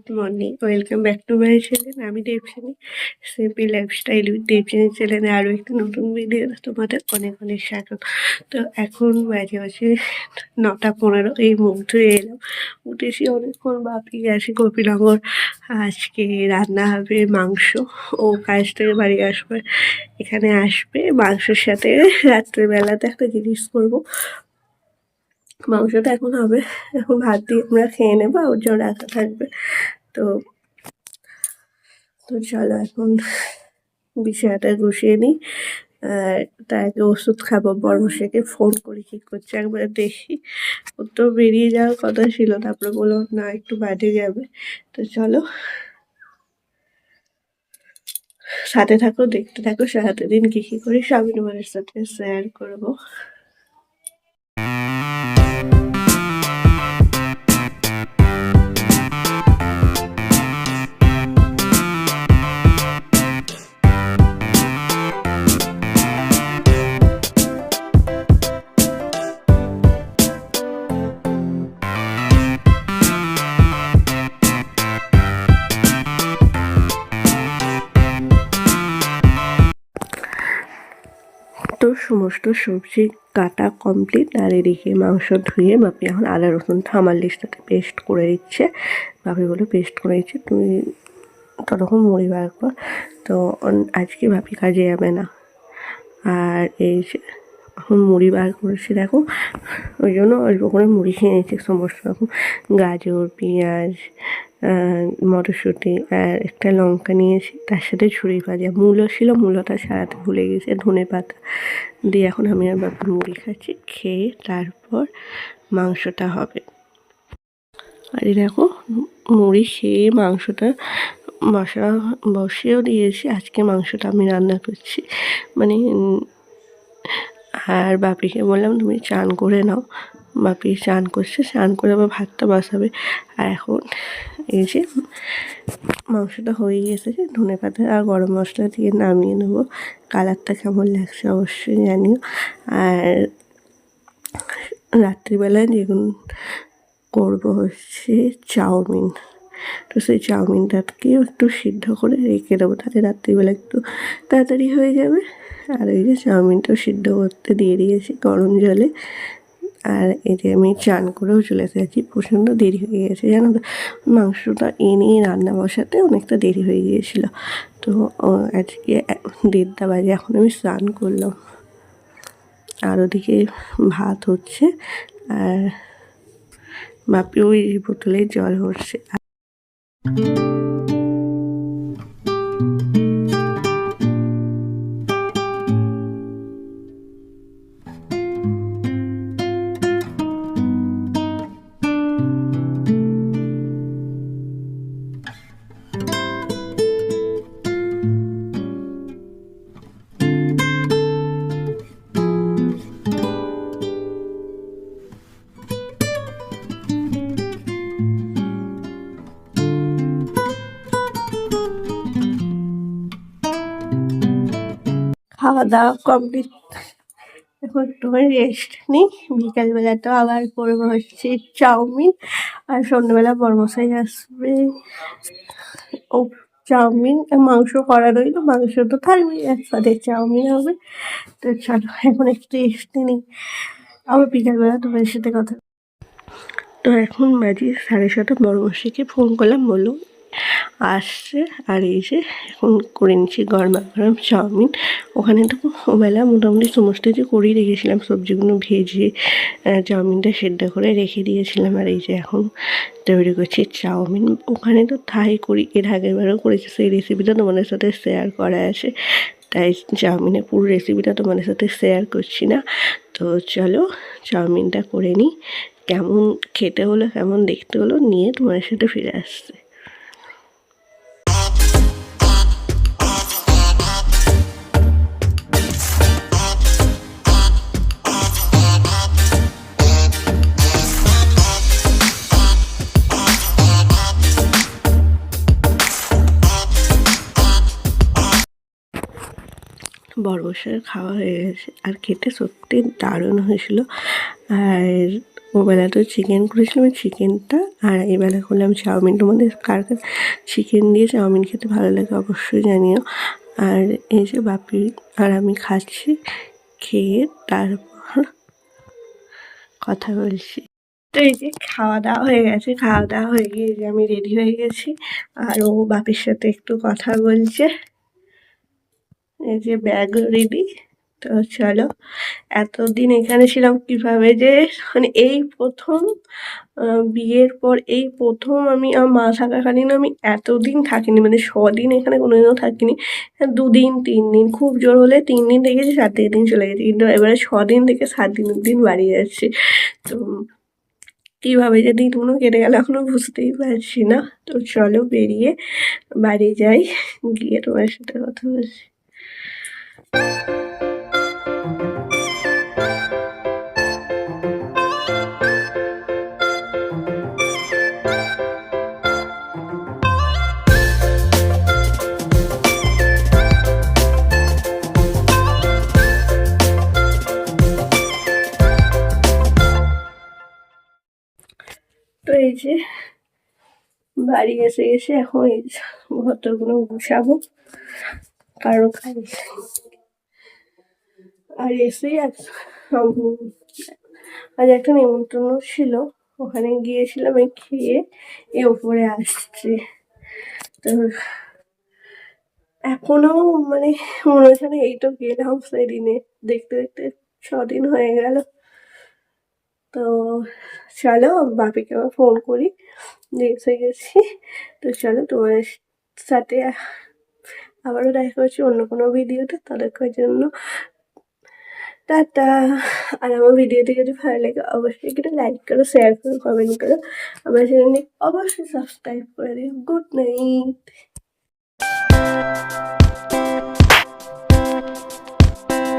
Good morning, welcome back to my channel. আমি দেবচিনি, simple lifestyle with দেবচিনি চ্যানেলে আরও একটি নতুন ভিডিও তোমাদের অনেক অনেক স্বাগত। তো এখন বাজে আছে 9:15। এই মুখ ধুয়ে এলাম, উঠেছি অনেকক্ষণ, বাপি গেছে গোপীনগর। আজকে রান্না হবে মাংস। ও কাজ থেকে বাড়ি আসবে, এখানে আসবে মাংসের সাথে রাত্রেবেলাতে একটা জিনিস করবো। মাংসটা এখন হবে, এখন ভাত দিয়ে আমরা খেয়ে নেবো, ওর জন্য রাখা থাকবে। তো তো চলো এখন বিছানাটা গুছিয়ে নিই। আর তার আগে ওষুধ খাবো। বড়মশাইকে ফোন করি কী করছে একবার দেখি। ও তো বেরিয়ে যাওয়ার কথা ছিল, তারপরে বললো না একটু বাইরে যাবে। তো চলো সাথে থাকো, দেখতে থাকো, সারাটা দিন কী কী করি সবই তোমাদের সাথে শেয়ার করবো। তো সমস্ত সবজি কাটা কমপ্লিট, আর এদিকে মাংস ধুয়ে বাপি এখন আদা রসুনটা আমার লিস্টটাতে পেস্ট করে দিচ্ছে। বাপি বলে পেস্ট করে দিচ্ছে, তুমি ততক্ষণ মুড়ি বার কর। তো আজকে বাপি কাজে যাবে না। আর এই যে এখন মুড়ি বার করেছি দেখো, ওই জন্য অল্প করে মুড়ি খেয়ে নিয়েছি। সমস্ত রকম গাজর, পেঁয়াজ, মটরশুঁটি আর একটা লঙ্কা নিয়েছি, তার সাথে ঝুড়ি ভাজা। মূলো ছিল, মূলোটা ছাড়াতে ভুলে গেছে, ধনে পাতা দিয়ে এখন আমি আর বাপি মুড়ি খাচ্ছি। খেয়ে তারপর মাংসটা হবে। আর এই দেখো মুড়ি খেয়ে মাংসটা বসিয়েও দিয়েছি। আজকে মাংসটা আমি রান্না করছি মানে। আর বাপিকে বললাম তুমি চান করে নাও। বাপি চান করছে, চান করে আবার ভাতটা বসাবে। আর এখন এই যে মাংসটা হয়ে এসেছে, ধনে পাতা আর গরম মশলা দিয়ে নামিয়ে নেবো। কালারটা কেমন লাগছে অবশ্যই জানিও। আর রাত্রিবেলায় যেগুলো করবো হচ্ছে চাউমিন। তো সেই চাউমিনটাকেও একটু সিদ্ধ করে রেখে দেবো, তাহলে রাত্রিবেলা একটু তাড়াতাড়ি হয়ে যাবে। আর এই যে চাউমিনটাও সিদ্ধ করতে দিয়ে দিয়েছি গরম জলে। আর এই যে আমি চান করেও চলে এসেছি, প্রচণ্ড দেরি হয়ে গেছে জানো তো। মাংসটা এনে রান্না বসাতে অনেকটা দেরি হয়ে গিয়েছিলো। তো আজকে 1:30 বাজে, এখন আমি স্নান করলাম। আর ওদিকে ভাত হচ্ছে, আর বাপি ওই বোতলে জল ভরছে। খাওয়া দাওয়া কমপ্লিট, এখন একটুখানি রেস্ট নিই। বিকালবেলা তো আবার করবো হচ্ছে চাউমিন। আর সন্ধ্যেবেলা বড়মশাই আসবে, ও চাউমিন মাংস করা রইল, মাংস তো থাকবেই, একসাথে চাউমিন হবে। তো চলো এখন একটু রেস্ট নিই, আবার বিকালবেলা তোমার সাথে কথা। তো এখন বাজে 6:30। বড়মশাইকে ফোন করলাম, বললো আসছে। আর এই যে এখন করে নিচ্ছি গরমা গরম চাউমিন। ওখানে তো ওবেলা মোটামুটি সমস্ত কিছু করেই রেখেছিলাম, সবজিগুলো ভেজে চাউমিনটা সেদ্ধ করে রেখে দিয়েছিলাম। আর এই যে এখন তৈরি করছি চাউমিন। ওখানে তো থাই করি, এর আগেরবারও করেছি, সেই রেসিপিটা তোমাদের সাথে শেয়ার করা আছে, তাই চাউমিনের পুরো রেসিপিটা তোমাদের সাথে শেয়ার করছি না। তো চলো চাউমিনটা করে নিই, কেমন খেতে হলো কেমন দেখতে হলো নিয়ে তোমাদের সাথে ফিরে আসছে। বড়মশাইয়ের খাওয়া হয়ে গেছে, আর খেতে সত্যি দারুণ হয়েছিল। আর ওবেলা তো চিকেন করেছিলাম, চিকেনটা, আর এবেলা করলাম চাউমিন। তোমাদের কার কার চিকেন দিয়ে চাউমিন খেতে ভালো লাগে অবশ্যই জানিও। আর এই যে বাপি আর আমি খাচ্ছি, খেয়ে তারপর কথা বলছি। তো এই যে খাওয়া দাওয়া হয়ে গেছে, খাওয়া দাওয়া হয়ে গিয়ে যে আমি রেডি হয়ে গেছি, আর ও বাপির সাথে একটু কথা বলছে। এই যে ব্যাগ রেডি। তো চলো, এতদিন এখানে ছিলাম কিভাবে যে, মানে এই প্রথম বিয়ের পর এই প্রথম আমি আমার মা থাকাকালীন আমি এতদিন থাকিনি, মানে 6 দিন এখানে কোনোদিনও থাকিনি। 2 দিন 3 দিন, খুব জোর হলে 3 দিন থেকেছি, 4 দিন চলে গেছি, কিন্তু এবারে 6 দিন থেকে 7 দিন বাড়ি যাচ্ছি। তো কীভাবে যে দিনগুলো কেটে গেল এখনো বুঝতেই পারছি না। তো চলো বেরিয়ে বাড়ি যাই, গিয়ে তোমার সাথে কথা বলছি। তো এই যে বাড়ি এসে এখন এই ঘরগুলো গুছাবো, কারণ আর এসেই আজ একটা নেমন্তন্ন ছিল, ওখানে গিয়েছিলাম, এই খেয়ে এ ওপরে আসছে। তো এখনো মানে মনে হচ্ছে না এই তো গেলাম সেদিনে, দেখতে দেখতে 6 দিন হয়ে গেল। তো চলো বাপিকে আবার ফোন করি যে এসে গেছি। তো চলো তোমার সাথে আবারও দেখা হচ্ছে অন্য কোনো ভিডিওতে, ততক্ষণের জন্য টাটা। আর আমার ভিডিওটি যদি ভালো লাগে অবশ্যই একটু লাইক করো, শেয়ার করো, কমেন্ট করো, আমার চ্যানেলটি অবশ্যই সাবস্ক্রাইব করে দিও। Good night.